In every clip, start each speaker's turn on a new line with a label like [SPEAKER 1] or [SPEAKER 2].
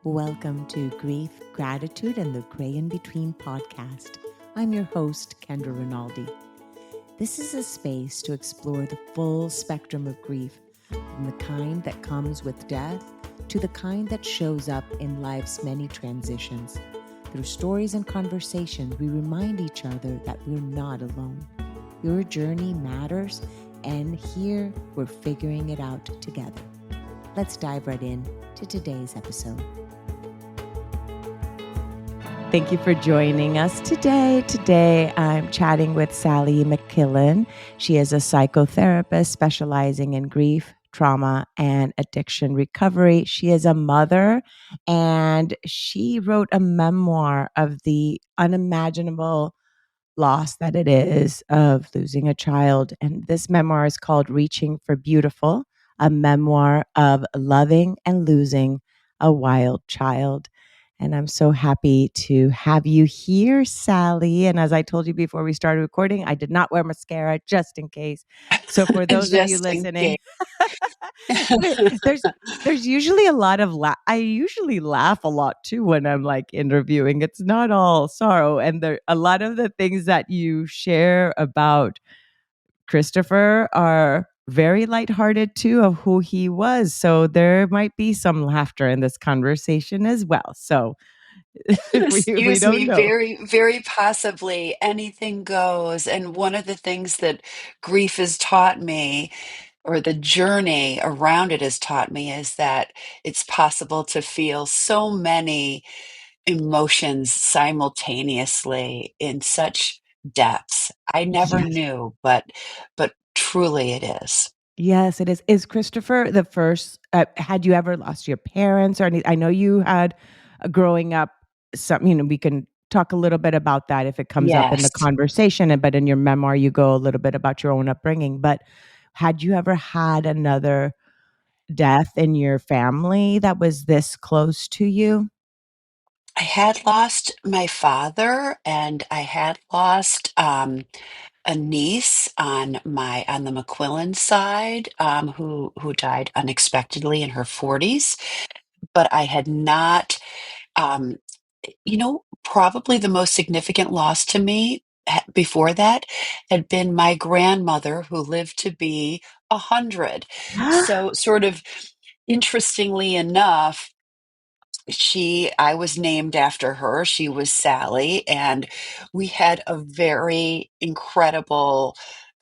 [SPEAKER 1] Welcome to Grief, Gratitude, and the Gray in Between podcast. I'm your host, Kendra Rinaldi. This is a space to explore the full spectrum of grief, from the kind that comes with death to the kind that shows up in life's many transitions. Through stories and conversations, we remind each other that we're not alone. Your journey matters, and here we're figuring it out together. Let's dive right in to today's episode. Thank you for joining us today. Today, I'm chatting with Sally McQuillen. She is a psychotherapist specializing in grief, trauma, and addiction recovery. She is a mother, and she wrote a memoir of the unimaginable loss that it is of losing a child. And this memoir is called Reaching for Beautiful, a memoir of loving and losing a wild child. And I'm so happy to have you here, Sally. And as I told you before we started recording, I did not wear mascara just in case. So for those of you
[SPEAKER 2] Just in
[SPEAKER 1] listening,
[SPEAKER 2] case.
[SPEAKER 1] there's there's usually a lot of I usually laugh a lot too when I'm like interviewing. It's not all sorrow, and there a lot of the things that you share about Christopher are very lighthearted too of who he was. So there might be some laughter in this conversation as well. So we
[SPEAKER 2] Excuse
[SPEAKER 1] don't
[SPEAKER 2] me,
[SPEAKER 1] know.
[SPEAKER 2] very, very possibly anything goes. And one of the things that grief has taught me, or the journey around it has taught me, is that it's possible to feel so many emotions simultaneously in such depths. I never
[SPEAKER 1] Yes.
[SPEAKER 2] knew, but truly it is.
[SPEAKER 1] Yes, it is. Is Christopher the first? Had you ever lost your parents or any? I know you had growing up. Some, we can talk a little bit about that if it comes up in the
[SPEAKER 2] Yes.
[SPEAKER 1] conversation. But in your memoir, you go a little bit about your own upbringing. But had you ever had another death in your family that was this close to you?
[SPEAKER 2] I had lost my father, and I had lost a niece on the McQuillen side, who died unexpectedly in her 40s. But I had not, um, probably the most significant loss to me before that had been my grandmother, who lived to be 100. So, sort of interestingly enough, I was named after her. She was Sally, and we had a very incredible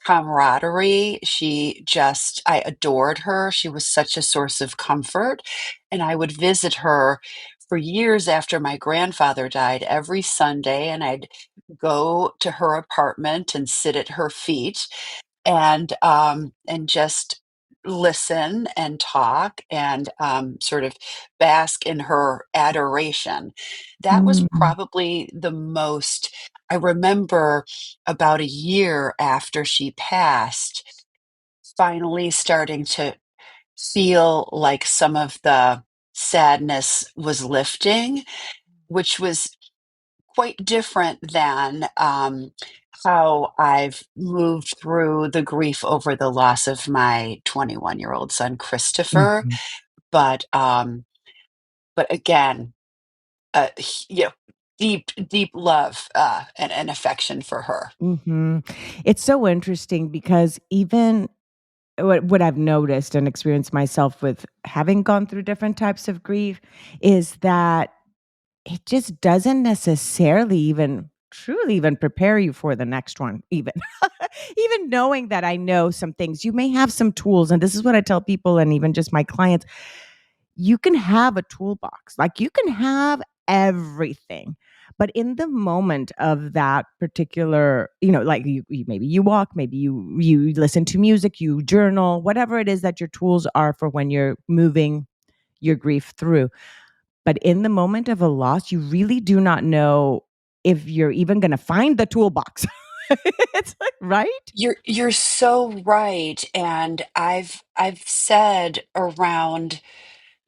[SPEAKER 2] camaraderie. I adored her. She was such a source of comfort, and I would visit her for years after my grandfather died every Sunday, and I'd go to her apartment and sit at her feet and just listen and talk and sort of bask in her adoration. That was
[SPEAKER 1] Mm,
[SPEAKER 2] probably the most. I remember about a year after she passed, finally starting to feel like some of the sadness was lifting, which was quite different than how I've moved through the grief over the loss of my 21-year-old son, Christopher.
[SPEAKER 1] mhm.
[SPEAKER 2] But again, you know, deep, deep love and affection for her.
[SPEAKER 1] Mhm. It's so interesting because even what I've noticed and experienced myself with having gone through different types of grief is that it just doesn't necessarily even truly even prepare you for the next one even. Even knowing that I know some things, you may have some tools, and this is what I tell people and even just my clients, you can have a toolbox. Like you can have everything. But in the moment of that particular, like maybe you walk, maybe you listen to music, you journal, whatever it is that your tools are for when you're moving your grief through. But in the moment of a loss, you really do not know if you're even going to find the toolbox. It's like, right?
[SPEAKER 2] You're so right, and I've said around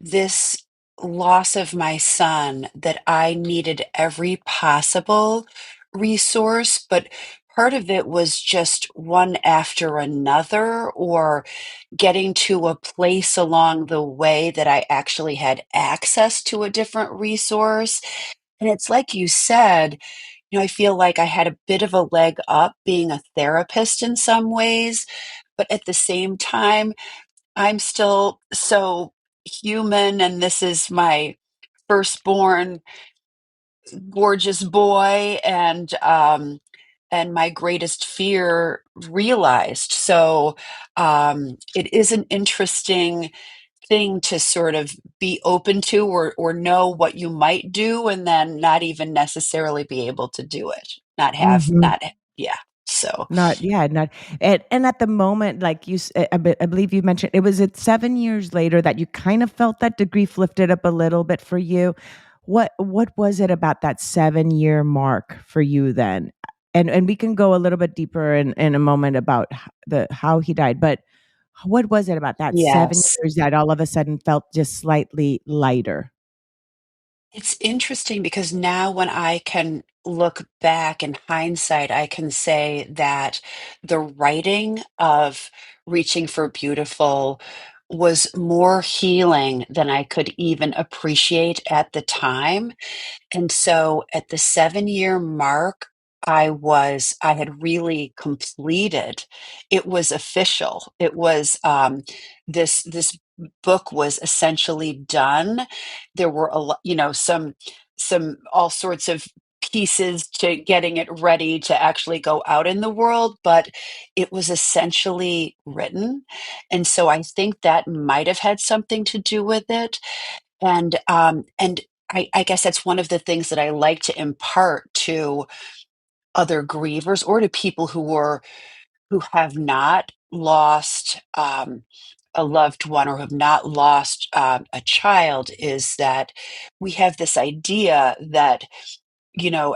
[SPEAKER 2] this loss of my son that I needed every possible resource, but part of it was just one after another, or getting to a place along the way that I actually had access to a different resource. And it's like you said, I feel like I had a bit of a leg up being a therapist in some ways, but at the same time, I'm still so human, and this is my firstborn gorgeous boy, and my greatest fear realized. So it is an interesting thing to sort of be open to, or know what you might do and then not even necessarily be able to do it. Not have
[SPEAKER 1] Mhm.
[SPEAKER 2] not Yeah. So
[SPEAKER 1] Not yeah, not and at the moment, like I believe you mentioned it was 7 years later that you kind of felt that the grief lifted up a little bit for you. What was it about that 7-year mark for you then? And we can go a little bit deeper in a moment about the how he died, but what was it about that 7
[SPEAKER 2] yes.
[SPEAKER 1] years that all of a sudden felt just slightly lighter?
[SPEAKER 2] It's interesting because now when I can look back in hindsight, I can say that the writing of Reaching for Beautiful was more healing than I could even appreciate at the time. And so at the 7-year mark, I had really completed. It was official. It was, this book was essentially done. There were some all sorts of pieces to getting it ready to actually go out in the world, but it was essentially written. And so I think that might have had something to do with it. And I guess that's one of the things that I like to impart to other grievers, or to people who have not lost a loved one, or have not lost a child, is that we have this idea that,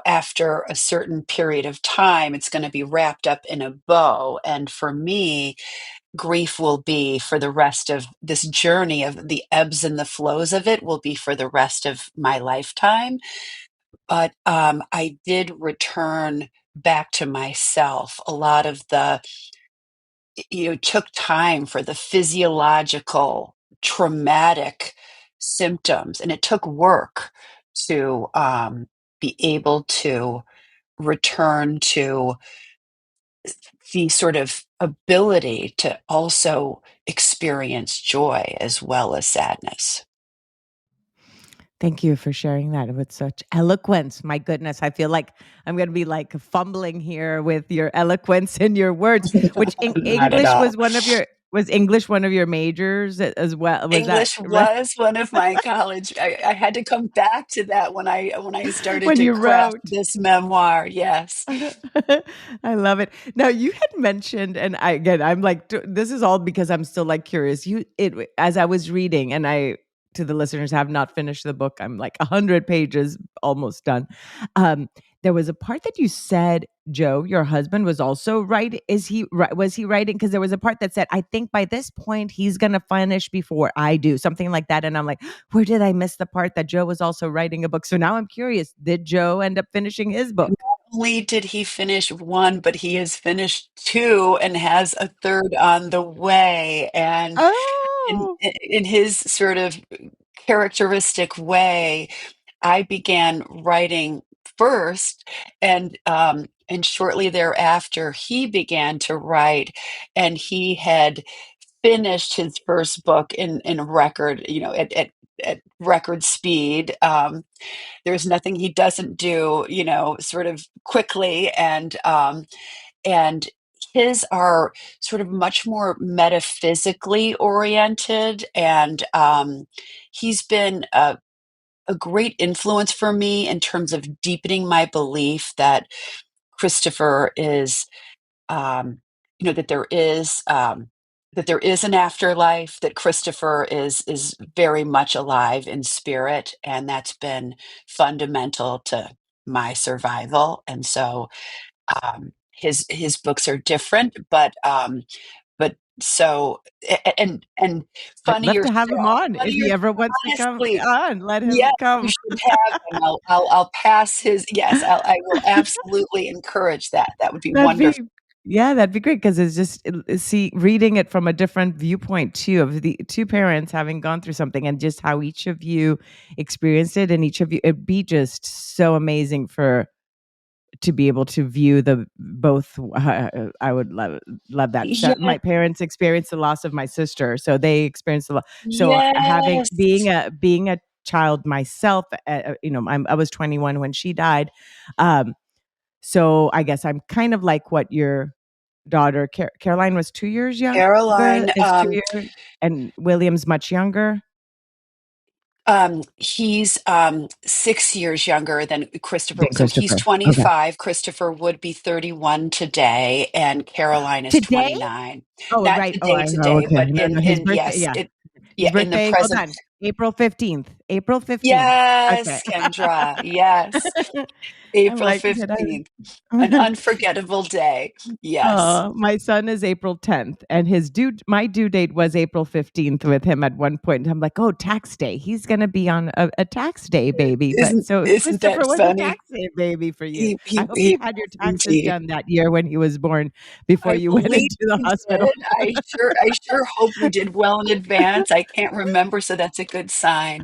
[SPEAKER 2] after a certain period of time, it's going to be wrapped up in a bow. And for me, grief will be for the rest of this journey, of the ebbs and the flows of it will be for the rest of my lifetime. But I did return back to myself. A lot of took time for the physiological traumatic symptoms, and it took work to be able to return to the sort of ability to also experience joy as well as sadness.
[SPEAKER 1] Thank you for sharing that with such eloquence. My goodness, I feel like I'm going to be like fumbling here with your eloquence and your words. Which
[SPEAKER 2] Not at
[SPEAKER 1] English
[SPEAKER 2] all.
[SPEAKER 1] was English one of your majors as well? Was that
[SPEAKER 2] English
[SPEAKER 1] right
[SPEAKER 2] was one of my college. I had to come back to that when I started
[SPEAKER 1] when
[SPEAKER 2] to
[SPEAKER 1] you
[SPEAKER 2] craft
[SPEAKER 1] wrote?
[SPEAKER 2] this memoir. Yes.
[SPEAKER 1] I love it. Now you had mentioned, and I'm like, this is all because I'm still like curious. As I was reading, and I to the listeners have not finished the book. I'm like 100 pages almost done. Um, there was a part that you said, Joe, your husband was also right. Was he writing? Because there was a part that said, I think by this point he's gonna finish before I do, something like that. And I'm like, where did I miss the part that Joe was also writing a book? So now I'm curious. Did Joe end up finishing his book?
[SPEAKER 2] Not only did he finish one, but he has finished two and has a third on the way. And
[SPEAKER 1] Oh,
[SPEAKER 2] in his sort of characteristic way, I began writing first, and shortly thereafter, he began to write, and he had finished his first book in record, at record speed. There's nothing he doesn't do, sort of quickly, and his are sort of much more metaphysically oriented, and he's been a great influence for me in terms of deepening my belief that Christopher is, um, that there is an afterlife, that Christopher is very much alive in spirit, and that's been fundamental to my survival. And so his books are different, but So, and
[SPEAKER 1] I'd love
[SPEAKER 2] funnier
[SPEAKER 1] to have him on. If
[SPEAKER 2] funnier
[SPEAKER 1] he ever wants to come
[SPEAKER 2] honestly,
[SPEAKER 1] on, let him
[SPEAKER 2] yes, you
[SPEAKER 1] come.
[SPEAKER 2] should have him. I'll pass his yes, I will absolutely encourage that. That would be
[SPEAKER 1] That'd be
[SPEAKER 2] wonderful.
[SPEAKER 1] Yeah, that'd be great because it's just see, reading it from a different viewpoint too, of the 2 parents having gone through something and just how each of you experienced it, and each of you it'd be just so amazing for to be able to view the both. I would love that. So
[SPEAKER 2] Yeah,
[SPEAKER 1] my parents experienced the loss of my sister, so they experienced the loss. So having
[SPEAKER 2] yes.
[SPEAKER 1] being a child myself, I was 21 when she died. Um, so I guess I'm kind of like what your daughter Caroline was 2 years younger,
[SPEAKER 2] Caroline,
[SPEAKER 1] is 2 years, and William's much younger
[SPEAKER 2] he's, 6 years younger than Christopher.
[SPEAKER 1] than
[SPEAKER 2] So he's
[SPEAKER 1] Christopher. Okay.
[SPEAKER 2] 25, Christopher would be 31 today, and Caroline is
[SPEAKER 1] Today?
[SPEAKER 2] 29.
[SPEAKER 1] Oh,
[SPEAKER 2] Not
[SPEAKER 1] right.
[SPEAKER 2] today,
[SPEAKER 1] Okay.
[SPEAKER 2] but
[SPEAKER 1] No, no, his birthday,
[SPEAKER 2] yes,
[SPEAKER 1] yeah. His
[SPEAKER 2] in the
[SPEAKER 1] birthday, hold
[SPEAKER 2] present.
[SPEAKER 1] on, April 15th. April 15th. Okay.
[SPEAKER 2] Yes, Kendra, yes,
[SPEAKER 1] I'm
[SPEAKER 2] April
[SPEAKER 1] like, did
[SPEAKER 2] 15th, an
[SPEAKER 1] I
[SPEAKER 2] unforgettable day. Yes.
[SPEAKER 1] Oh, my son is April 10th, and my due date was April 15th with him at one point. I'm like, "Oh, tax day. He's gonna be on a tax day baby." But so
[SPEAKER 2] Isn't that
[SPEAKER 1] Christopher was a
[SPEAKER 2] funny?
[SPEAKER 1] tax day baby for you. I hope
[SPEAKER 2] He
[SPEAKER 1] you had your
[SPEAKER 2] was
[SPEAKER 1] taxes
[SPEAKER 2] indeed.
[SPEAKER 1] done that year when he was born before
[SPEAKER 2] I
[SPEAKER 1] you went
[SPEAKER 2] believe
[SPEAKER 1] into the
[SPEAKER 2] we
[SPEAKER 1] hospital.
[SPEAKER 2] did. I sure hope we did well in advance. I can't remember, so that's a good sign.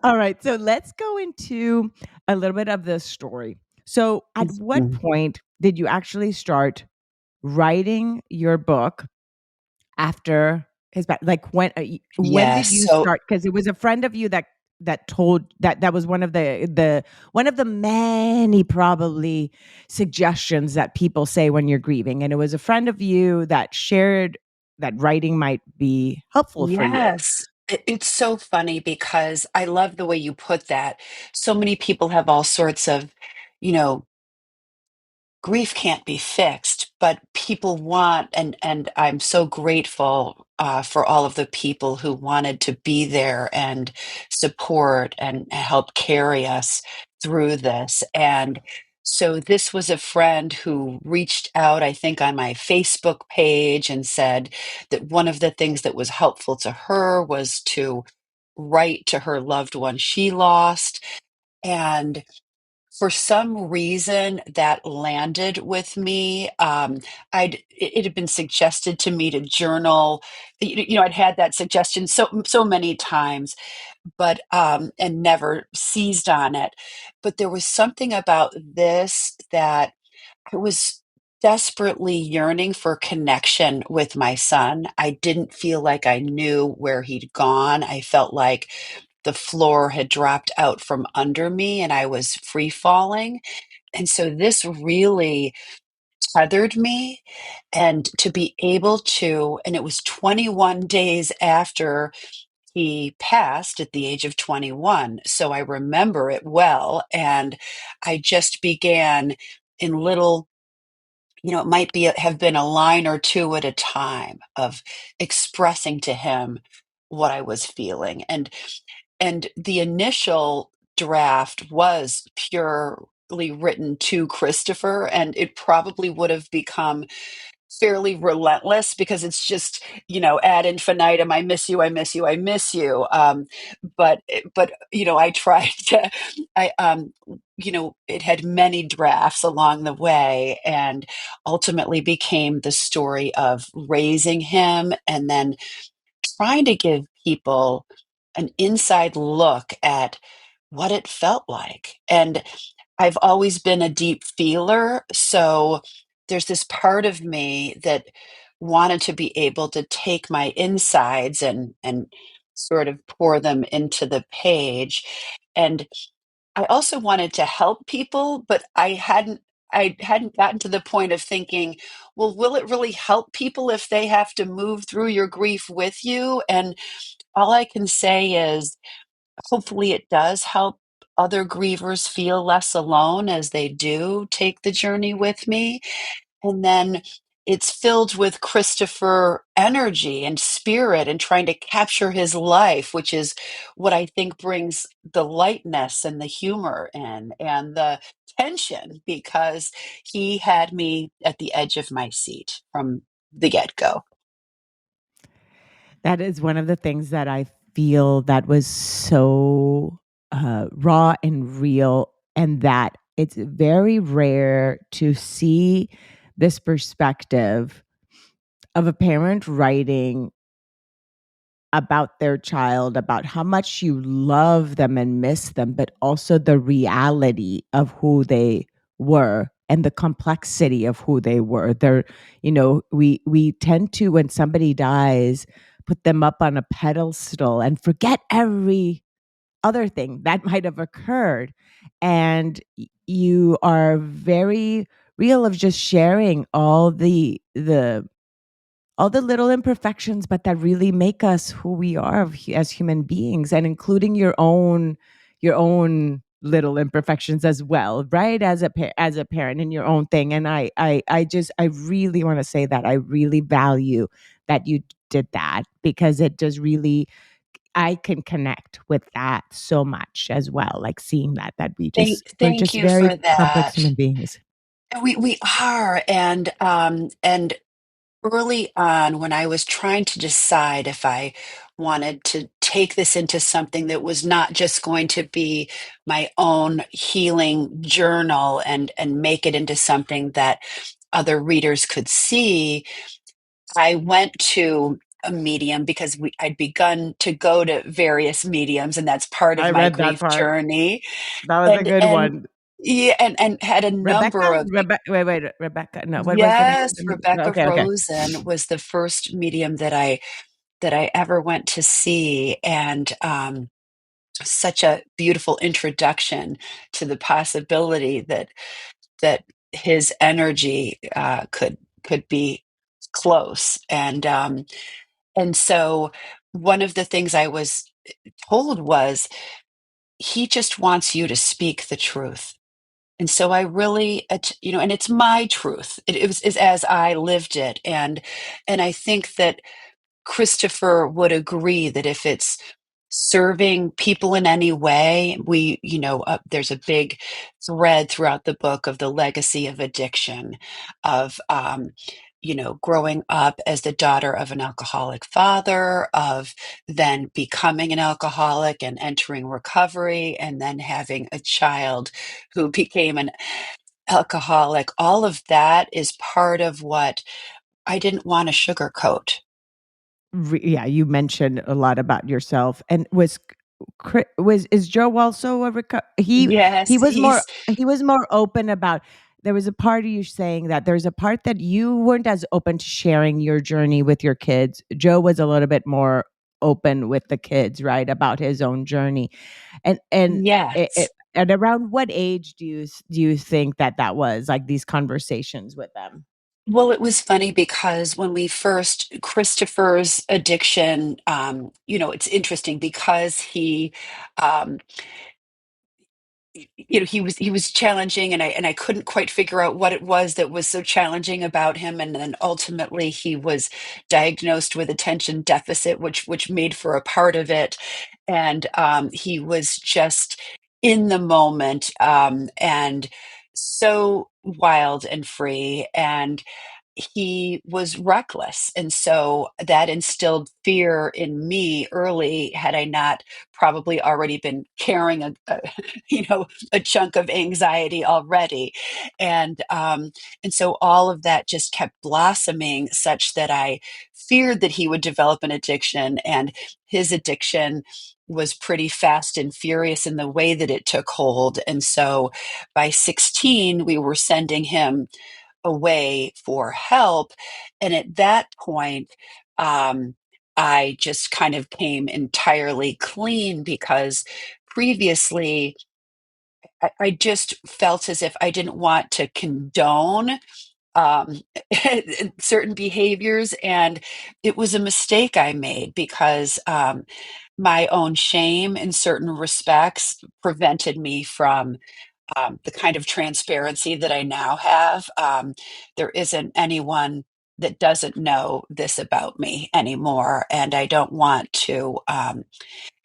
[SPEAKER 1] All right, so let's go into a little bit of the story. So, at what
[SPEAKER 2] Mhm.
[SPEAKER 1] point did you actually start writing your book after his back? Like, when did
[SPEAKER 2] Yes,
[SPEAKER 1] you
[SPEAKER 2] so
[SPEAKER 1] start? Because it was a friend of you that told that was one of the many probably suggestions that people say when you're grieving, and it was a friend of you that shared that writing might be helpful for you.
[SPEAKER 2] yes. It's so funny because I love the way you put that. So many people have all sorts of, you know, grief can't be fixed, but people want, and I'm so grateful for all of the people who wanted to be there and support and help carry us through this. And so this was a friend who reached out, I think, on my Facebook page and said that one of the things that was helpful to her was to write to her loved one she lost. And for some reason, that landed with me. It had been suggested to me to journal. I'd had that suggestion so many times, but and never seized on it. But there was something about this that I was desperately yearning for connection with my son. I didn't feel like I knew where he'd gone. I felt like the floor had dropped out from under me and I was free falling. And so this really tethered me. And to be able to, and it was 21 days after he passed at the age of 21. So I remember it well. And I just began in little, it might have been a line or two at a time of expressing to him what I was feeling. And the initial draft was purely written to Christopher, and it probably would have become fairly relentless because it's just, ad infinitum, I miss you, I miss you, I miss you. But I tried to, it had many drafts along the way and ultimately became the story of raising him and then trying to give people an inside look at what it felt like. And I've always been a deep feeler. So there's this part of me that wanted to be able to take my insides and sort of pour them into the page. And I also wanted to help people, but I hadn't gotten to the point of thinking, well, will it really help people if they have to move through your grief with you? And all I can say is hopefully it does help other grievers feel less alone as they do take the journey with me. And then it's filled with Christopher energy and spirit and trying to capture his life, which is what I think brings the lightness and the humor in and the tension, because he had me at the edge of my seat from the get-go.
[SPEAKER 1] That is one of the things that I feel that was so, raw and real, and that it's very rare to see this perspective of a parent writing about their child, about how much you love them and miss them, but also the reality of who they were and the complexity of who they were. We tend to, when somebody dies, put them up on a pedestal and forget every other thing that might have occurred. And you are very real of just sharing all the little imperfections, but that really make us who we are as human beings, and including your own little imperfections as well, right? As a parent in your own thing. And I really want to say that I really value that you did that, because it does really, I can connect with that so much as well. Like seeing that we're
[SPEAKER 2] Thank
[SPEAKER 1] just
[SPEAKER 2] you
[SPEAKER 1] very
[SPEAKER 2] for
[SPEAKER 1] complex
[SPEAKER 2] that.
[SPEAKER 1] human beings.
[SPEAKER 2] We are, and early on, when I was trying to decide if I wanted to take this into something that was not just going to be my own healing journal and make it into something that other readers could see, I went to a medium because I'd begun to go to various mediums, and that's part of
[SPEAKER 1] I
[SPEAKER 2] my
[SPEAKER 1] read that
[SPEAKER 2] grief
[SPEAKER 1] part.
[SPEAKER 2] journey.
[SPEAKER 1] That was a
[SPEAKER 2] And
[SPEAKER 1] good one.
[SPEAKER 2] yeah, and had a number of
[SPEAKER 1] Wait, Rebecca. No, what was the name
[SPEAKER 2] yes,
[SPEAKER 1] of the
[SPEAKER 2] Rebecca
[SPEAKER 1] okay.
[SPEAKER 2] Rosen was the first medium that I ever went to see, and such a beautiful introduction to the possibility that his energy could be close, and so one of the things I was told was he just wants you to speak the truth. And so I really, and it's my truth. It was is as I lived it, and I think that Christopher would agree that if it's serving people in any way, there's a big thread throughout the book of the legacy of addiction, of, growing up as the daughter of an alcoholic father, of then becoming an alcoholic and entering recovery, and then having a child who became an alcoholic. All of that is part of what I didn't want to sugarcoat.
[SPEAKER 1] Yeah, you mentioned a lot about yourself, and was is Joe also he
[SPEAKER 2] Yes,
[SPEAKER 1] was more he was more open about. There was a part of you saying that there's a part that you weren't as open to sharing your journey with your kids. Joe was a little bit more open with the kids, right, about his own journey, and
[SPEAKER 2] yes.
[SPEAKER 1] and around what age do you think that was, like, these conversations with them?
[SPEAKER 2] Well, it was funny because when we first Christopher's addiction, it's interesting because um, he was challenging, and I couldn't quite figure out what it was that was so challenging about him, and then ultimately he was diagnosed with attention deficit, which made for a part of it, and he was just in the moment, and so wild and free, and he was reckless. And so that instilled fear in me early, had I not probably already been carrying a chunk of anxiety already. And so all of that just kept blossoming, such that I feared that he would develop an addiction, and his addiction was pretty fast and furious in the way that it took hold. And so by 16, we were sending him away for help. And at that point, I just kind of came entirely clean, because previously I just felt as if I didn't want to condone um, certain behaviors. And it was a mistake I made, because my own shame in certain respects prevented me from the kind of transparency that I now have. There isn't anyone that doesn't know this about me anymore, and I don't want to.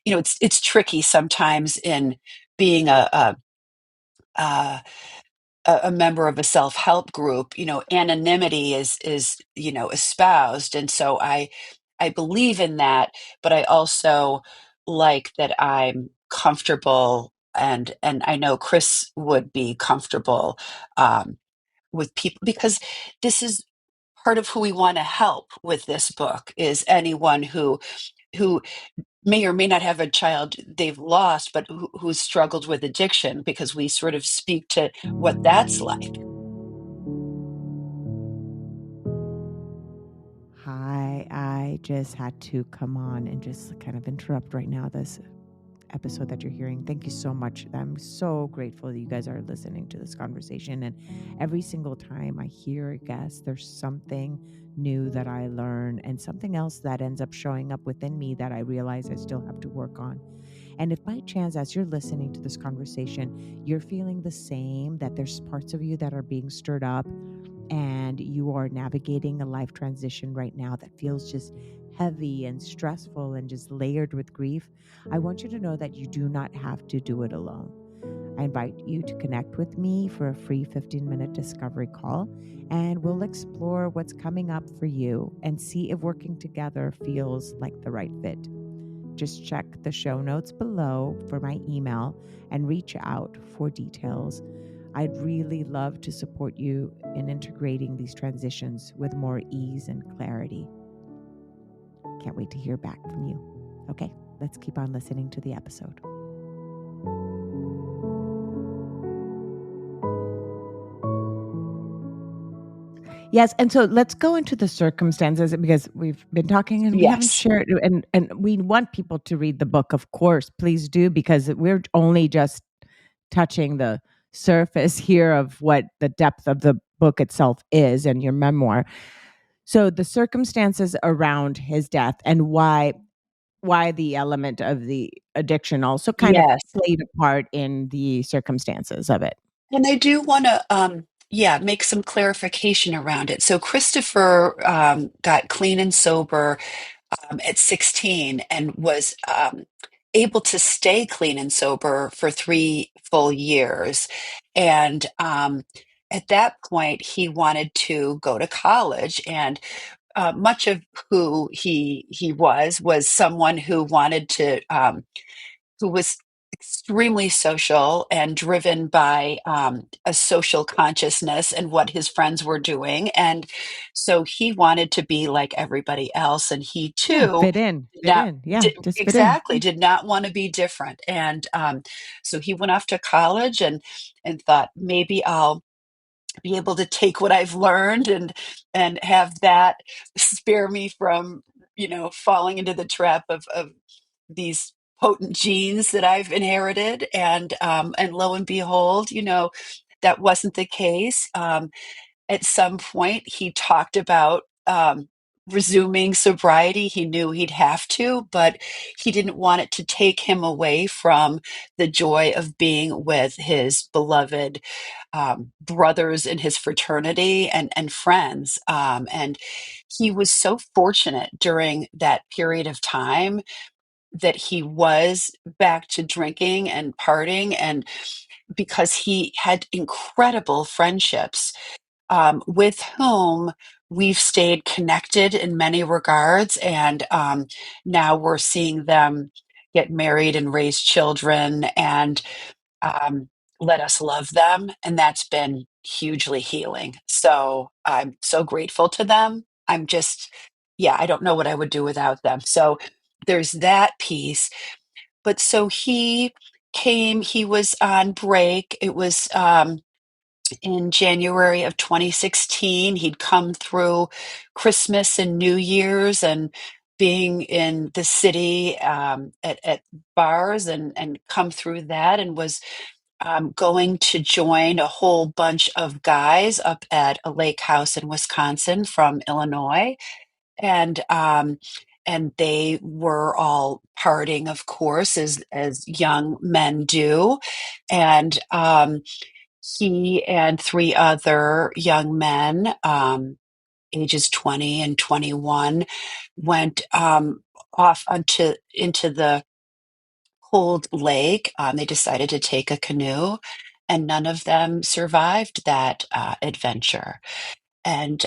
[SPEAKER 2] It's tricky sometimes in being a a member of a self-help group. Anonymity is espoused, and so I believe in that, but I also like that I'm comfortable, and I know Chris would be comfortable um, with people, because this is part of who we want to help with this book, is anyone who may or may not have a child they've lost, but who's struggled with addiction, because we sort of speak to what that's like.
[SPEAKER 1] Hi, I just had to come on and just kind of interrupt right now this episode that you're hearing. Thank you so much. I'm so grateful that you guys are listening to this conversation. And every single time I hear a guest, there's something new that I learn and something else that ends up showing up within me that I realize I still have to work on. And if by chance, as you're listening to this conversation, you're feeling the same, that there's parts of you that are being stirred up and you are navigating a life transition right now that feels just heavy and stressful and just layered with grief, I want you to know that you do not have to do it alone. I invite you to connect with me for a free 15-minute discovery call, and we'll explore what's coming up for you and see if working together feels like the right fit. Just check the show notes below for my email and reach out for details. I'd really love to support you in integrating these transitions with more ease and clarity. Can't wait to hear back from you. Okay, let's keep on listening to the episode. Yes, and so let's go into the circumstances, because we've been talking and we haven't
[SPEAKER 2] Yes.
[SPEAKER 1] shared, and we want people to read the book, of course. Please do, because we're only just touching the surface here of what the depth of the book itself is and your memoir. So the circumstances around his death and why the element of the addiction also kind of
[SPEAKER 2] Yes.
[SPEAKER 1] played a part in the circumstances of it.
[SPEAKER 2] And I do want to, yeah, make some clarification around it. So Christopher got clean and sober at 16, and was able to stay clean and sober for 3 full years. And at that point, he wanted to go to college, and much of who he was someone who wanted to who was extremely social and driven by a social consciousness and what his friends were doing. And so he wanted to be like everybody else. And he
[SPEAKER 1] Yeah,
[SPEAKER 2] too
[SPEAKER 1] fit in,
[SPEAKER 2] did
[SPEAKER 1] fit
[SPEAKER 2] not,
[SPEAKER 1] in. Yeah,
[SPEAKER 2] did,
[SPEAKER 1] just fit in.
[SPEAKER 2] exactly, did not want to be different. And so he went off to college, and thought, maybe I'll be able to take what I've learned, and have that spare me from, falling into the trap of these potent genes that I've inherited. And lo and behold, that wasn't the case. At some point, he talked about resuming sobriety. He knew he'd have to, but he didn't want it to take him away from the joy of being with his beloved brothers in his fraternity, and friends. And he was so fortunate during that period of time that he was back to drinking and partying, and because he had incredible friendships with whom we've stayed connected in many regards. And now we're seeing them get married and raise children, and um, let us love them. And that's been hugely healing. So I'm so grateful to them. Yeah, I don't know what I would do without them. So there's that piece. But so he was on break. It was in January of 2016. He'd come through Christmas and New Year's, and being in the city at bars, and come through that, and was going to join a whole bunch of guys up at a lake house in Wisconsin from Illinois. And they were all partying, of course, as young men do. And he and three other young men. ages 20 and 21, went off onto into the cold lake. They decided to take a canoe, and none of them survived that adventure. And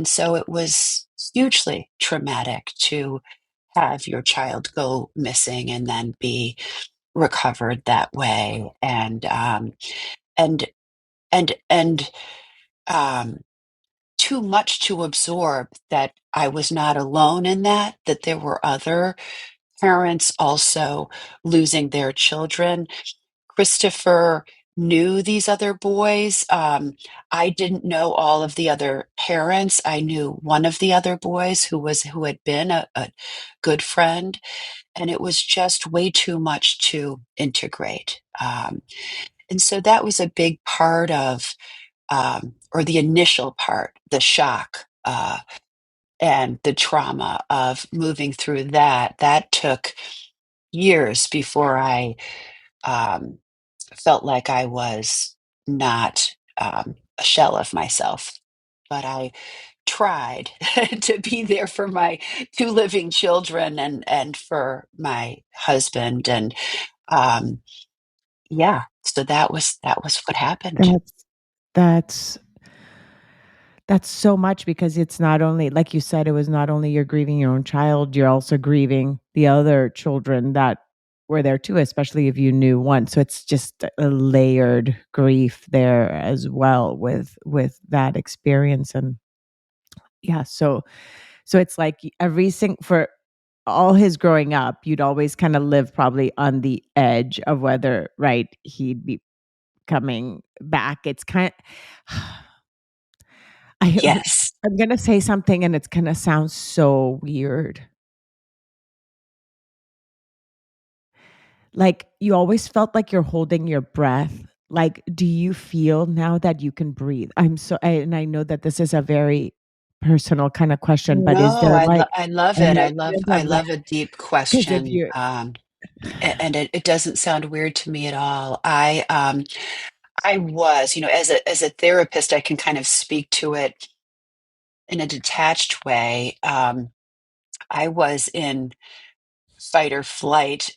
[SPEAKER 2] so it was hugely traumatic to have your child go missing and then be recovered that way. And and um, too much to absorb, that I was not alone in that, that there were other parents also losing their children. Christopher knew these other boys. I didn't know all of the other parents. I knew one of the other boys who had been a good friend, and it was just way too much to integrate. And so that was a big part of, or the initial part, the shock. And the trauma of moving through that, that took years before I um, felt like I was not a shell of myself. But I tried to be there for my two living children and for my husband. And um, yeah, so that was what happened.
[SPEAKER 1] That's that's that's so much because it's not only like you said, it was not only you're grieving your own child, you're also grieving the other children that were there too, especially if you knew one. So it's just a layered grief there as well with that experience. And yeah, so it's like every for all his growing up, you'd always kind of live probably on the edge of whether, right, he'd be coming back. It's kind I
[SPEAKER 2] Yes.
[SPEAKER 1] I'm gonna say something and it's gonna sound so weird. Like, you always felt like you're holding your breath. Like, do you feel now that you can breathe? And I know that this is a very personal kind of question, but is
[SPEAKER 2] No,
[SPEAKER 1] there like
[SPEAKER 2] I love
[SPEAKER 1] a
[SPEAKER 2] it.
[SPEAKER 1] measurement
[SPEAKER 2] I
[SPEAKER 1] of that?
[SPEAKER 2] love a deep
[SPEAKER 1] Because if
[SPEAKER 2] question.
[SPEAKER 1] you're
[SPEAKER 2] And it doesn't sound weird to me at all. I was, as a therapist, I can kind of speak to it in a detached way. I was in fight or flight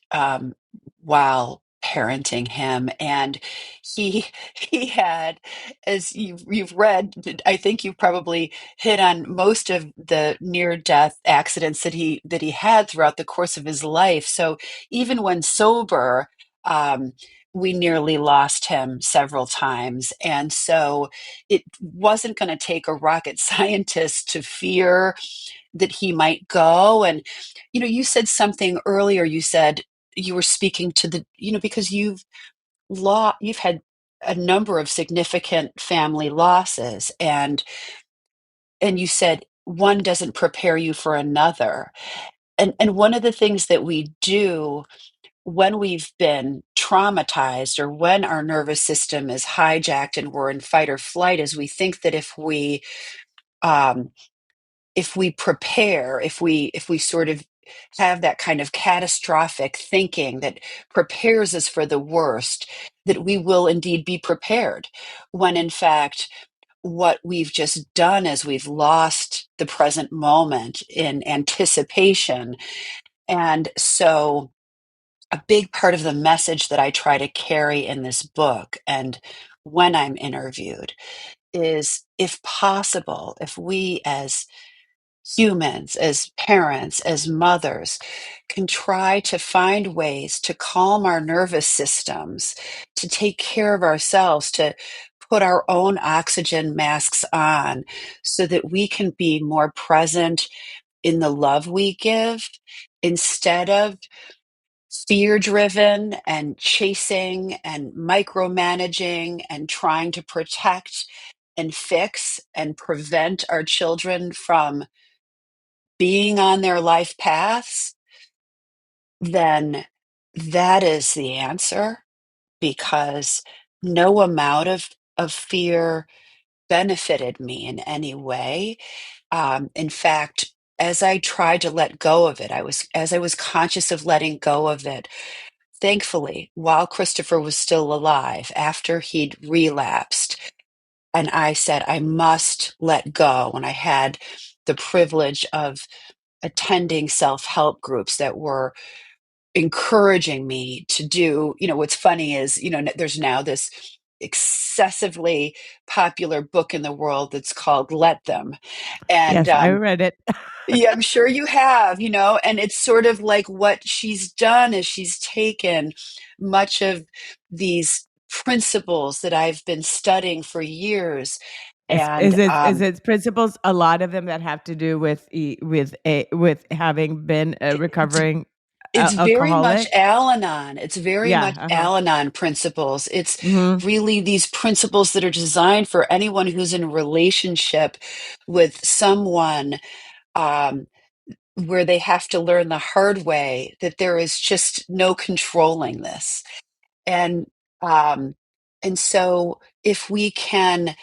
[SPEAKER 2] while parenting him, and he he had, as you've read, I think you've probably hit on most of the near death accidents that he had throughout the course of his life. So even when sober, um, we nearly lost him several times, and so it wasn't going to take a rocket scientist to fear that he might go. And you said something earlier. You said you were speaking to because you've had a number of significant family losses, and you said one doesn't prepare you for another. And one of the things that we do when we've been traumatized, or when our nervous system is hijacked and we're in fight or flight, is we think that um, if we prepare, if we sort of have that kind of catastrophic thinking that prepares us for the worst, that we will indeed be prepared, when in fact what we've just done is we've lost the present moment in anticipation. And so a big part of the message that I try to carry in this book, and when I'm interviewed, is, if possible, if we as humans, as parents, as mothers, can try to find ways to calm our nervous systems, to take care of ourselves, to put our own oxygen masks on so that we can be more present in the love we give, instead of fear driven and chasing and micromanaging and trying to protect and fix and prevent our children from being on their life paths. Then that is the answer, because no amount of fear benefited me in any way. In fact, as I tried to let go of it, as I was conscious of letting go of it, thankfully, while Christopher was still alive, after he'd relapsed, and I said, I must let go. And I had the privilege of attending self-help groups that were encouraging me to do, what's funny is, there's now this excessively popular book in the world that's called Let Them. And
[SPEAKER 1] Yes, I read it.
[SPEAKER 2] yeah, I'm sure you have, and it's sort of like what she's done is she's taken much of these principles that I've been studying for years.
[SPEAKER 1] Is
[SPEAKER 2] And
[SPEAKER 1] is it is it principles, a lot of them that have to do with with having been a
[SPEAKER 2] it's
[SPEAKER 1] recovering
[SPEAKER 2] it's very much
[SPEAKER 1] alcoholic?
[SPEAKER 2] Al-Anon. It's very
[SPEAKER 1] Yeah,
[SPEAKER 2] much
[SPEAKER 1] uh-huh.
[SPEAKER 2] Al-Anon principles. It's
[SPEAKER 1] Mhm.
[SPEAKER 2] really these principles that are designed for anyone who's in a relationship with someone, um, where they have to learn the hard way that there is just no controlling this. And um, and so if we can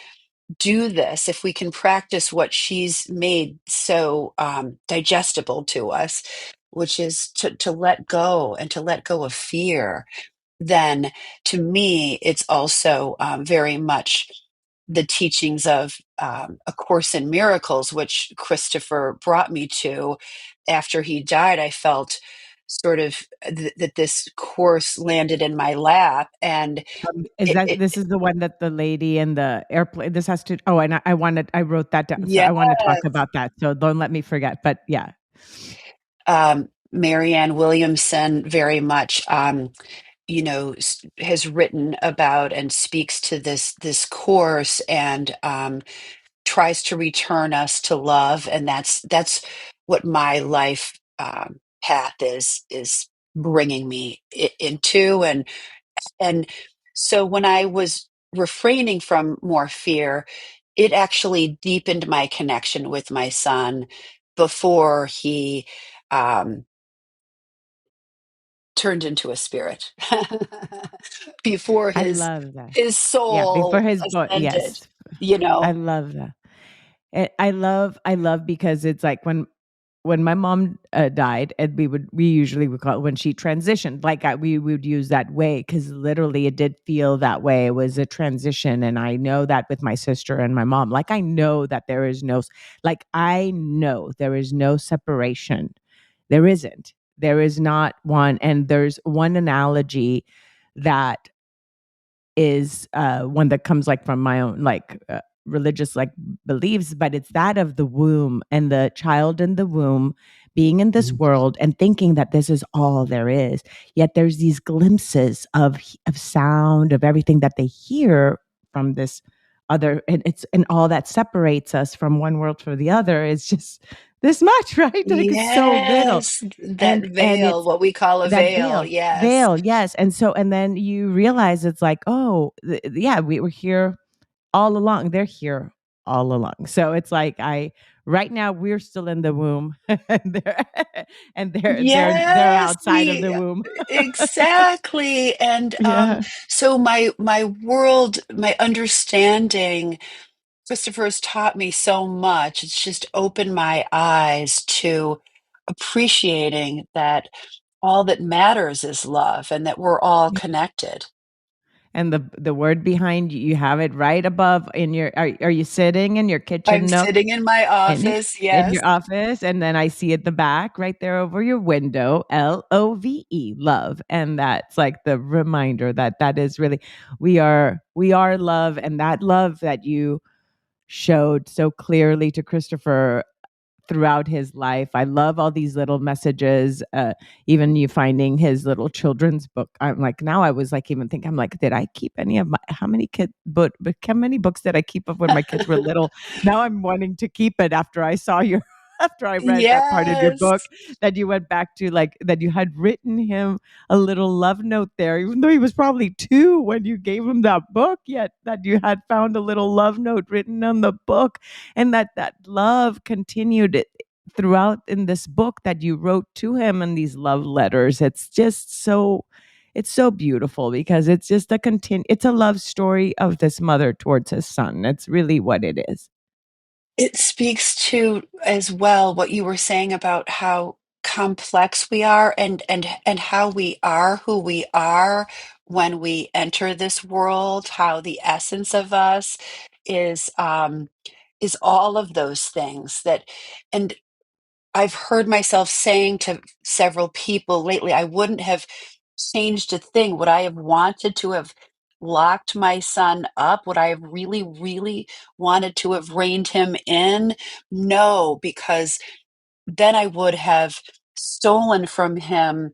[SPEAKER 2] do this, if we can practice what she's made so digestible to us, which is to let go and to let go of fear, then to me, it's also very much the teachings of A Course in Miracles, which Christopher brought me to after he died. I felt sort of that this course landed in my lap, and
[SPEAKER 1] Is
[SPEAKER 2] it,
[SPEAKER 1] that
[SPEAKER 2] it
[SPEAKER 1] this is the one that the lady in the airplane, this has to, oh, and I wrote that down, so
[SPEAKER 2] yeah,
[SPEAKER 1] I wanna talk about that, so don't let me forget, but yeah.
[SPEAKER 2] Marianne Williamson very much, has written about and speaks to this course, and tries to return us to love, and that's what my life path is bringing me into, and so when I was refraining from more fear, it actually deepened my connection with my son before he um, turned into a spirit, before
[SPEAKER 1] I
[SPEAKER 2] his
[SPEAKER 1] love that.
[SPEAKER 2] his
[SPEAKER 1] Yeah, before
[SPEAKER 2] soul
[SPEAKER 1] his book,
[SPEAKER 2] ascended,
[SPEAKER 1] yes.
[SPEAKER 2] you
[SPEAKER 1] I
[SPEAKER 2] know.
[SPEAKER 1] love that. I love because it's like when my mom, died, and we usually would call it when she transitioned, like, we would use that way because literally it did feel that way. It was a transition, and I know that with my sister and my mom. Like, I know that there is no s like, I know there is no separation. There isn't. There is not one, and there's one analogy that is one that comes like from my own like religious like beliefs, but it's that of the womb and the child in the womb being in this world and thinking that this is all there is. Yet there's these glimpses of sound, of everything that they hear from this other, and it's and all that separates us from one world for the other is just this much, right? Like it's so little.
[SPEAKER 2] Yes, that
[SPEAKER 1] And
[SPEAKER 2] veil,
[SPEAKER 1] it's
[SPEAKER 2] what we call a
[SPEAKER 1] that
[SPEAKER 2] veil.
[SPEAKER 1] veil,
[SPEAKER 2] Yes.
[SPEAKER 1] veil, yes, and so and then you realize it's like, "Oh, yeah, we were here all along. They're here all along." So it's like I right now we're still in the womb and they're
[SPEAKER 2] Yes,
[SPEAKER 1] outside of the womb.
[SPEAKER 2] exactly. And
[SPEAKER 1] Yeah.
[SPEAKER 2] so my world, my understanding, Christopher has taught me so much. It's just opened my eyes to appreciating that all that matters is love and that we're all connected.
[SPEAKER 1] And the word behind you, you have it right above in your are you sitting in your
[SPEAKER 2] I'm
[SPEAKER 1] kitchen nook?
[SPEAKER 2] sitting in my
[SPEAKER 1] And
[SPEAKER 2] office,
[SPEAKER 1] in
[SPEAKER 2] yes.
[SPEAKER 1] your office, and then I see at the back right there over your window, LOVE, love, and that's like the reminder that that is really we are love, and that love that you showed so clearly to Christopher throughout his life. I love all these little messages, even you finding his little children's book. I'm like, now I was like, even think, I'm like, did I keep any of my, how many but how many books did I keep of when my kids were little? Now I'm wanting to keep it after I saw your, after I read that part of your
[SPEAKER 2] Yes.
[SPEAKER 1] book that you went back to, like, that you had written him a little love note there, even though he was probably 2 when you gave him that book, yet that you had found a little love note written on the book, and that love continued it throughout in this book that you wrote to him in these love letters. It's just so it's so beautiful because it's just it's a love story of this mother towards his son. That's really what it is.
[SPEAKER 2] It speaks to as well what you were saying about how complex we are, and how we are who we are when we enter this world, how the essence of us is all of those things that, and I've heard myself saying to several people lately, I wouldn't have changed a thing. Would I have wanted to have locked my son up? Would I have really, really wanted to have reined him in? No, because then I would have stolen from him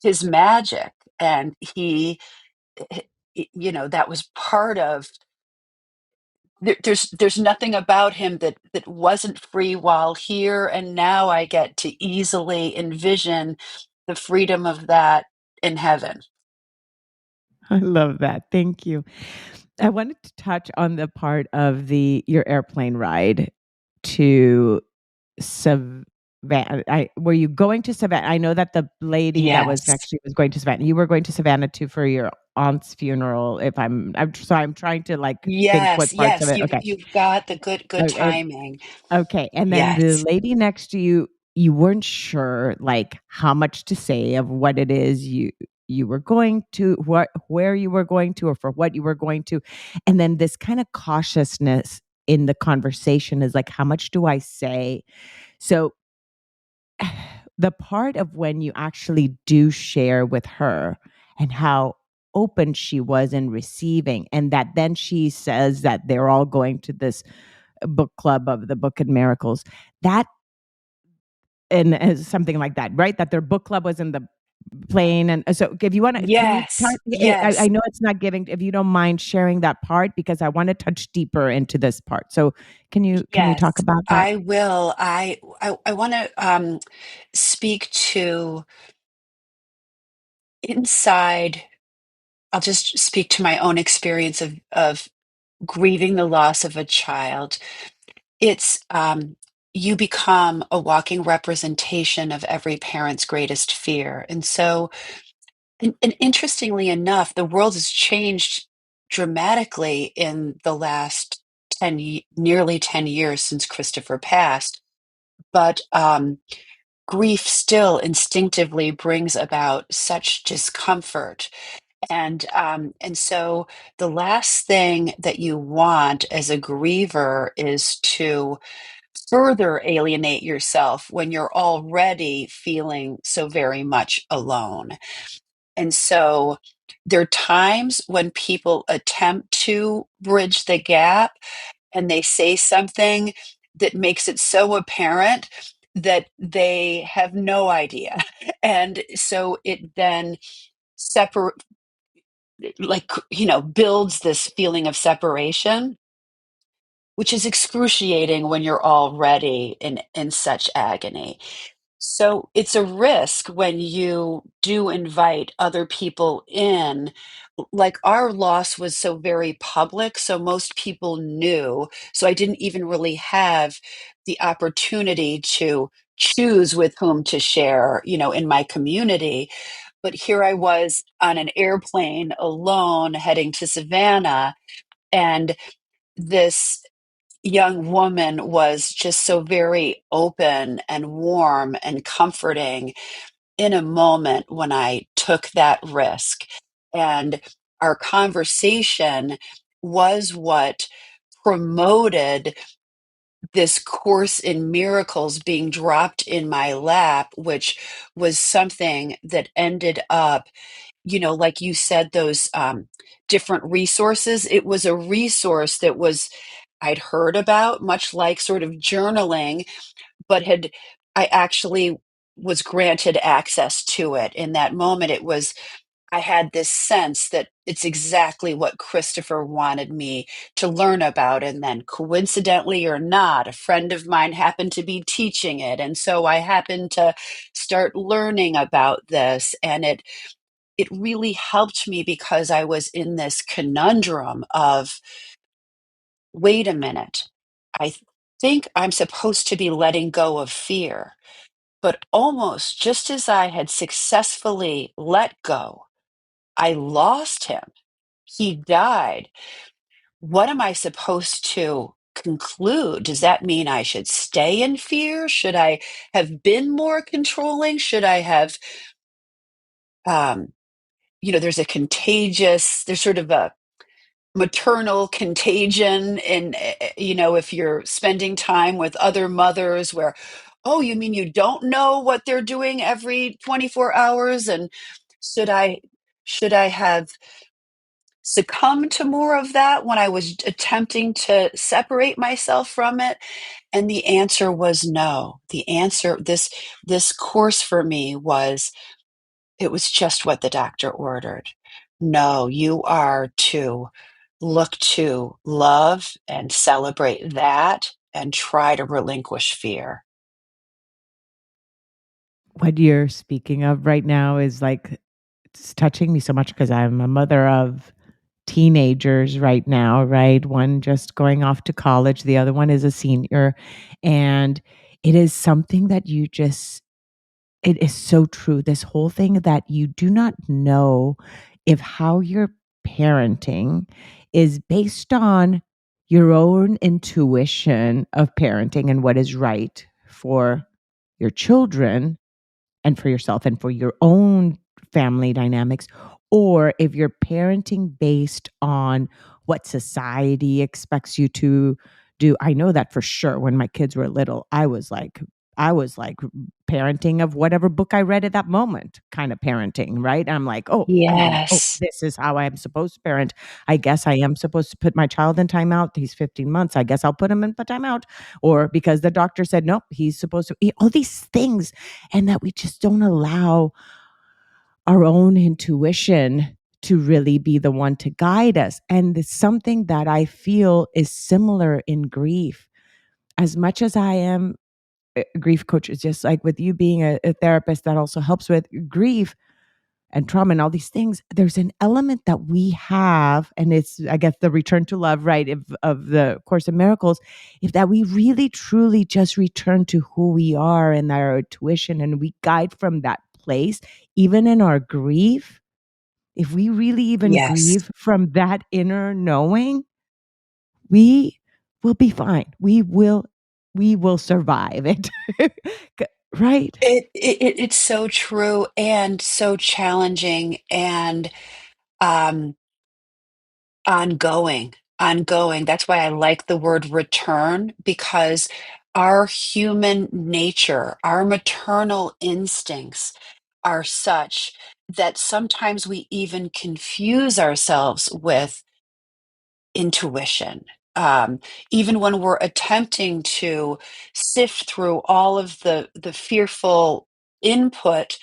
[SPEAKER 2] his magic. And that was part of there's nothing about him that wasn't free while here, and now I get to easily envision the freedom of that in heaven.
[SPEAKER 1] I love that. Thank you. I wanted to touch on the part of the your airplane ride to Savannah. Were you going to Savannah? I know that the lady that was
[SPEAKER 2] Yes.
[SPEAKER 1] actually was going to Savannah. You were going to Savannah too for your aunt's funeral. If I'm trying to like think
[SPEAKER 2] Yes,
[SPEAKER 1] what parts of
[SPEAKER 2] yes,
[SPEAKER 1] it.
[SPEAKER 2] you've
[SPEAKER 1] Okay.
[SPEAKER 2] you've got the good
[SPEAKER 1] Okay.
[SPEAKER 2] timing.
[SPEAKER 1] Okay, and then the
[SPEAKER 2] Yes.
[SPEAKER 1] lady next to you, you weren't sure, like, how much to say of what it is you were going to, what where you were going to, or for what you were going to, and then this kinda cautiousness in the conversation is like, "How much do I say?" So, the part of when you actually do share with her and how open she was in receiving, and that then she says that they're all going to this book club of the Book of Miracles, that and as something like that, right? That their book club was in the plane, and so if you wanna can you
[SPEAKER 2] Yes,
[SPEAKER 1] talk I
[SPEAKER 2] yes,
[SPEAKER 1] know it's not giving if you don't mind sharing that part because I wanna touch deeper into this part. So can you talk
[SPEAKER 2] yes,
[SPEAKER 1] about that?
[SPEAKER 2] I will. I wanna, speak to inside. I'll just speak to my own experience of grieving the loss of a child. It's you become a walking representation of every parent's greatest fear. And so, and interestingly enough, the world has changed dramatically in the last nearly 10 years since Christopher passed. But grief still instinctively brings about such discomfort. And so the last thing that you want as a griever is to further alienate yourself when you're already feeling so very much alone. And so there are times when people attempt to bridge the gap and they say something that makes it so apparent that they have no idea. And so it then separate builds this feeling of separation, which is excruciating when you're already in such agony. So it's a risk when you do invite other people in. Like our loss was so very public, so most people knew. So I didn't even really have the opportunity to choose with whom to share, in my community. But here I was on an airplane alone heading to Savannah, and this young woman was just so very open and warm and comforting in a moment when I took that risk. And our conversation was what promoted this course in miracles being dropped in my lap, which was something that ended up, like you said, those different resources. It was a resource that I'd heard about, much like sort of journaling, but I actually was granted access to it in that moment. I had this sense that it's exactly what Christopher wanted me to learn about. And then, coincidentally or not, a friend of mine happened to be teaching it. And so I happened to start learning about this. And it really helped me because I was in this conundrum of, wait a minute, I think I'm supposed to be letting go of fear. But almost just as I had successfully let go, I lost him. He died. What am I supposed to conclude? Does that mean I should stay in fear? Should I have been more controlling? Should I have, um, there's sort of maternal contagion, and if you're spending time with other mothers where, oh, you mean you don't know what they're doing every 24 hours, and should I should I have succumbed to more of that when I was attempting to separate myself from it? And the answer was no. The answer, this course for me was, it was just what the doctor ordered. No, you are to look to love and celebrate that and try to relinquish fear.
[SPEAKER 1] What you're speaking of right now is like it's touching me so much because I'm a mother of teenagers right now, right? One just going off to college, the other one is a senior. And it is something that you just, it is so true. This whole thing that you do not know if how you're parenting is based on your own intuition of parenting and what is right for your children and for yourself and for your own family dynamics, or if you're parenting based on what society expects you to do. I know that for sure when my kids were little, I was like parenting of whatever book I read at that moment, kind of parenting, right? I'm like, oh, oh,
[SPEAKER 2] Yes.
[SPEAKER 1] this is how I am supposed to parent. I guess I am supposed to put my child in timeout. He's 15 months. I guess I'll put him in timeout. Or because the doctor said, nope, he's supposed to eat all these things, and that we just don't allow our own intuition to really be the one to guide us. And it's something that I feel is similar in grief. As much as I am a grief coach, it's just like with you being a therapist that also helps with grief and trauma and all these things, there's an element that we have, and it's, I guess, the return to love, right, of the Course in Miracles, if that we really truly just return to who we are and our intuition, and we guide from that place, even in our grief, if we really even
[SPEAKER 2] Yes.
[SPEAKER 1] grieve from that inner knowing, we will be fine. We will survive it. Right?
[SPEAKER 2] It's so true and so challenging, and um, ongoing. That's why I like the word return, because our human nature, our maternal instincts are such that sometimes we even confuse ourselves with intuition. Um, Even when we're attempting to sift through all of the fearful input,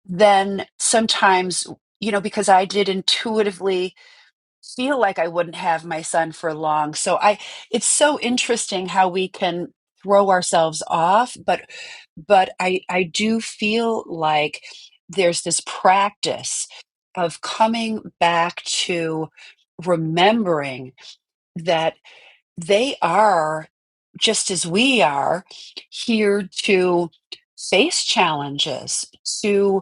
[SPEAKER 2] then sometimes, because I did intuitively feel like I wouldn't have my son for long. So it's so interesting how we can throw ourselves off, but I do feel like there's this practice of coming back to remembering that they are, just as we are, here to face challenges, to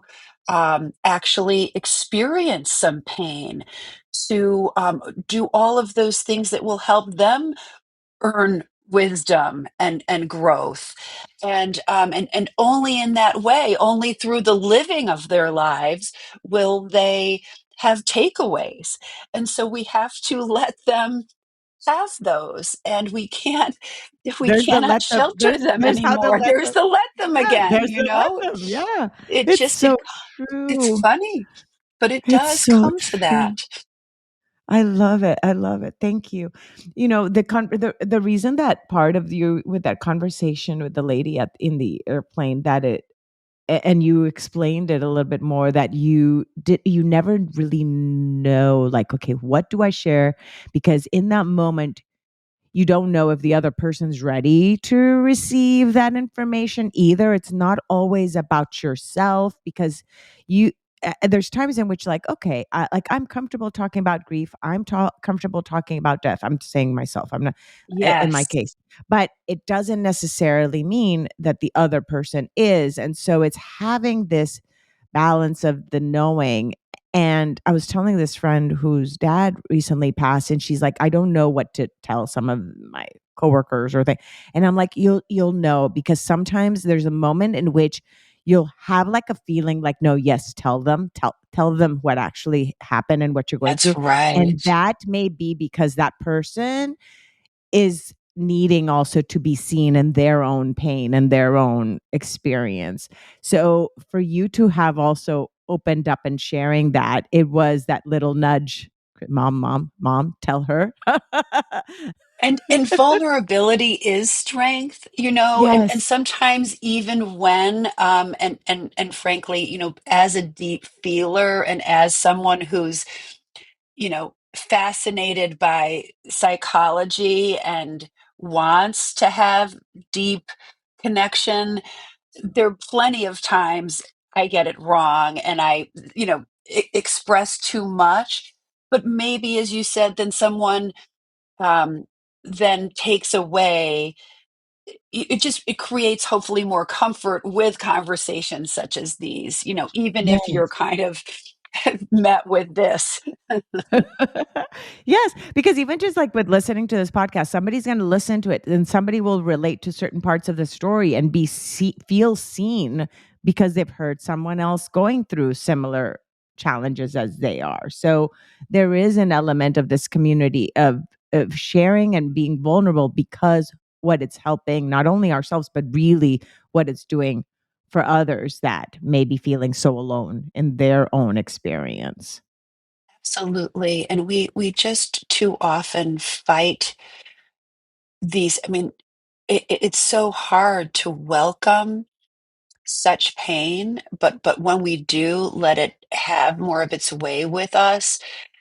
[SPEAKER 2] actually experience some pain, to do all of those things that will help them earn wisdom and growth. And only in that way, only through the living of their lives, will they have takeaways. And so we have to let them have those, and we
[SPEAKER 1] There's the
[SPEAKER 2] cannot
[SPEAKER 1] let them.
[SPEAKER 2] shelter them
[SPEAKER 1] There's how to
[SPEAKER 2] anymore.
[SPEAKER 1] let
[SPEAKER 2] There's
[SPEAKER 1] them.
[SPEAKER 2] the let them
[SPEAKER 1] Yeah,
[SPEAKER 2] again,
[SPEAKER 1] there's the let them. Yeah.
[SPEAKER 2] it
[SPEAKER 1] It's
[SPEAKER 2] just
[SPEAKER 1] so
[SPEAKER 2] it's
[SPEAKER 1] true.
[SPEAKER 2] funny, but it
[SPEAKER 1] It's
[SPEAKER 2] does
[SPEAKER 1] so
[SPEAKER 2] come to that.
[SPEAKER 1] true. I love it. I love it. Thank you. You know, the reason that part of you with that conversation with the lady in the airplane, that and you explained it a little bit more, that you never really know, like, okay, what do I share? Because in that moment you don't know if the other person's ready to receive that information either. It's not always about yourself, because you there's times in which, like, okay, I'm comfortable talking about grief. I'm comfortable talking about death. I'm saying myself. I'm not in my
[SPEAKER 2] Yes.
[SPEAKER 1] case, but it doesn't necessarily mean that the other person is. And so it's having this balance of the knowing. And I was telling this friend whose dad recently passed, and she's like, I don't know what to tell some of my coworkers or things. And I'm like, you'll know, because sometimes there's a moment in which you'll have like a feeling like, no, yes, tell them what actually happened and what you're going
[SPEAKER 2] That's
[SPEAKER 1] through. And
[SPEAKER 2] right.
[SPEAKER 1] that may be because that person is needing also to be seen in their own pain and their own experience. So for you to have also opened up and sharing that, it was that little nudge. Mom, mom, mom, tell her.
[SPEAKER 2] And vulnerability is strength, and
[SPEAKER 1] Yes.
[SPEAKER 2] sometimes even when and frankly, as a deep feeler and as someone who's, fascinated by psychology and wants to have deep connection, there are plenty of times I get it wrong and I, express too much. But maybe, as you said, then someone um, then takes away. It creates hopefully more comfort with conversations such as these. Even if you're
[SPEAKER 1] Yes.
[SPEAKER 2] kind of met with this.
[SPEAKER 1] Yes, because even just like with listening to this podcast, somebody's going to listen to it and somebody will relate to certain parts of the story and feel seen because they've heard someone else going through similar challenges as they are. So there is an element of this community of sharing and being vulnerable because what it's helping not only ourselves but really what it's doing for others that may be feeling so alone in their own experience.
[SPEAKER 2] Absolutely. And we just too often fight these. I mean, it's so hard to welcome such pain, but when we do let it have more of its way with us,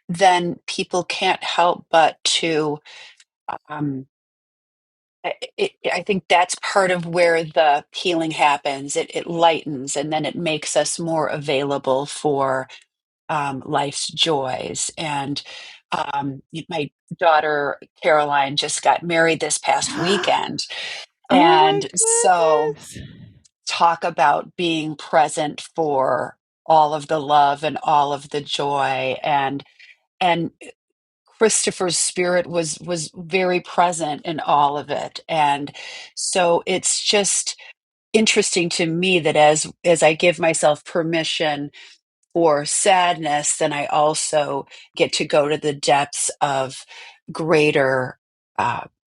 [SPEAKER 2] then people can't help but to um I think that's part of where the healing happens. It lightens and then it makes us more available for life's joys. And my daughter Caroline just got married this past weekend.
[SPEAKER 1] Oh my
[SPEAKER 2] And so
[SPEAKER 1] goodness.
[SPEAKER 2] talk about being present for all of the love and all of the joy. And Christopher's spirit was very present in all of it. And so it's just interesting to me that as I give myself permission or sadness, then I also get to go to the depths of greater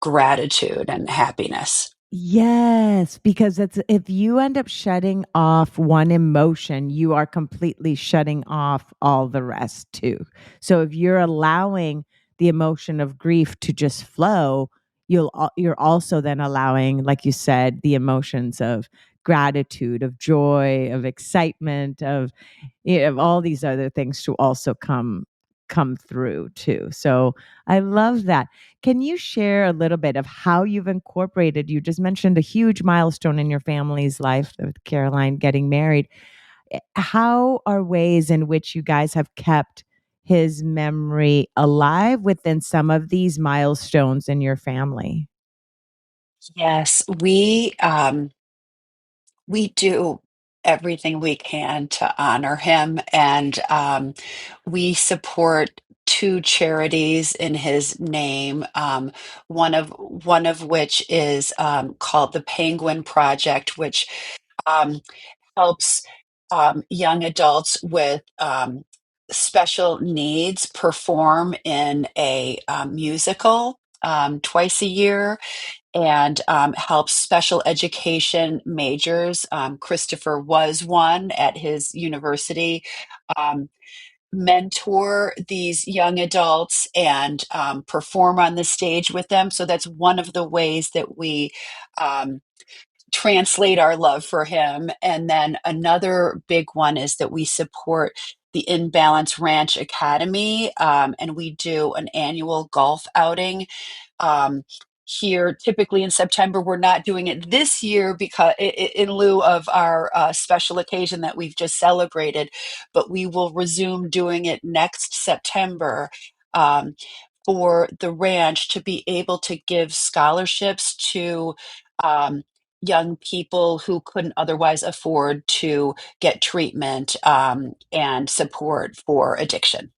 [SPEAKER 2] gratitude and happiness.
[SPEAKER 1] Yes, because it's if you end up shutting off one emotion, you are completely shutting off all the rest too. So if you're allowing the emotion of grief to just flow, you're also then allowing, like you said, the emotions of gratitude, of joy, of excitement, of all these other things to also come through too. So I love that. Can you share a little bit of how you've incorporated? You just mentioned a huge milestone in your family's life with Caroline getting married. How are ways in which you guys have kept his memory alive within some of these milestones in your family?
[SPEAKER 2] Yes, we do everything we can to honor him, and we support two charities in his name. One of which is called the Penguin Project, which um, helps young adults with special needs perform in a musical twice a year and helps special education majors. Christopher was one at his university. Um, mentor these young adults and perform on the stage with them. So that's one of the ways that we um, translate our love for him. And then another big one is that we support the Inbalance Ranch Academy, and we do an annual golf outing um, here typically in September. We're not doing it this year because in lieu of our special occasion that we've just celebrated, but we will resume doing it next September. Um, for the ranch to be able to give scholarships to um, young people who couldn't otherwise afford to get treatment and support for addiction.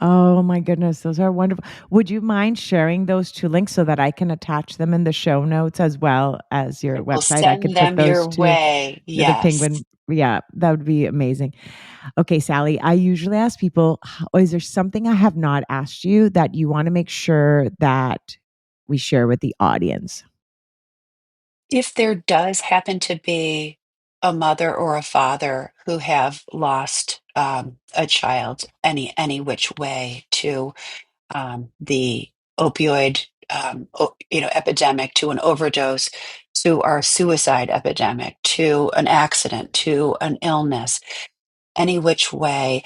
[SPEAKER 1] Oh my goodness, those are wonderful. Would you mind sharing those 2 links so that I can attach them in the show notes as well as
[SPEAKER 2] I
[SPEAKER 1] your
[SPEAKER 2] will
[SPEAKER 1] website? I
[SPEAKER 2] send
[SPEAKER 1] could put
[SPEAKER 2] them your
[SPEAKER 1] those 2,
[SPEAKER 2] way.
[SPEAKER 1] the
[SPEAKER 2] Yes.
[SPEAKER 1] penguin. Yeah, that would be amazing. Okay, Sally, I usually ask people, is there something I have not asked you that you wanna make sure that we share with the audience?
[SPEAKER 2] If there does happen to be a mother or a father who have lost a child any which way to the opioid epidemic, to an overdose, to our suicide epidemic, to an accident, to an illness, any which way,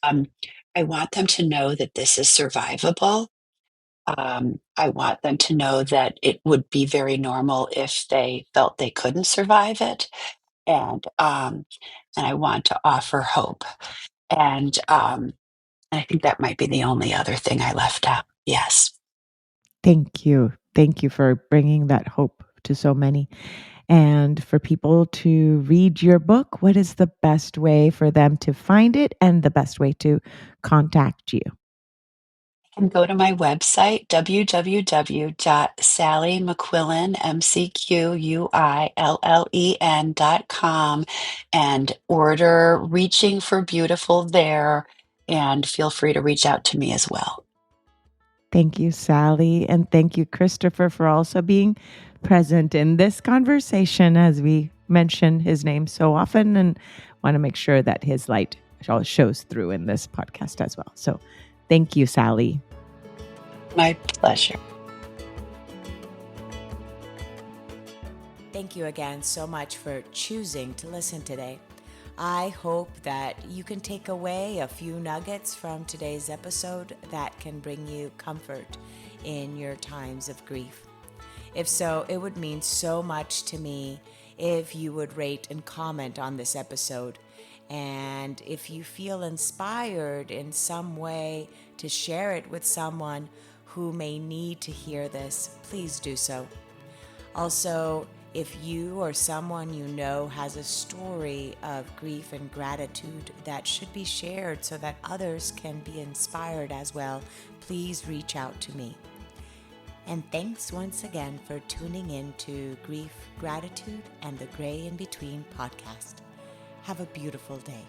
[SPEAKER 2] um, I want them to know that this is survivable. I want them to know that it would be very normal if they felt they couldn't survive it, and I want to offer hope. And I think that might be the only other thing I left out. Yes.
[SPEAKER 1] Thank you. Thank you for bringing that hope to so many. And for people to read your book, what is the best way for them to find it and the best way to contact you?
[SPEAKER 2] And go to my website, www.sallymcquillen, McQuillen.com, and order Reaching for Beautiful there. And feel free to reach out to me as well.
[SPEAKER 1] Thank you, Sally. And thank you, Christopher, for also being present in this conversation as we mention his name so often and want to make sure that his light shows through in this podcast as well. So thank you, Sally.
[SPEAKER 2] My pleasure.
[SPEAKER 3] Thank you again so much for choosing to listen today. I hope that you can take away a few nuggets from today's episode that can bring you comfort in your times of grief. If so, it would mean so much to me if you would rate and comment on this episode. And if you feel inspired in some way to share it with someone who may need to hear this, please do so. Also, if you or someone you know has a story of grief and gratitude that should be shared so that others can be inspired as well, please reach out to me. And thanks once again for tuning in to Grief, Gratitude, and the Gray in Between podcast. Have a beautiful day.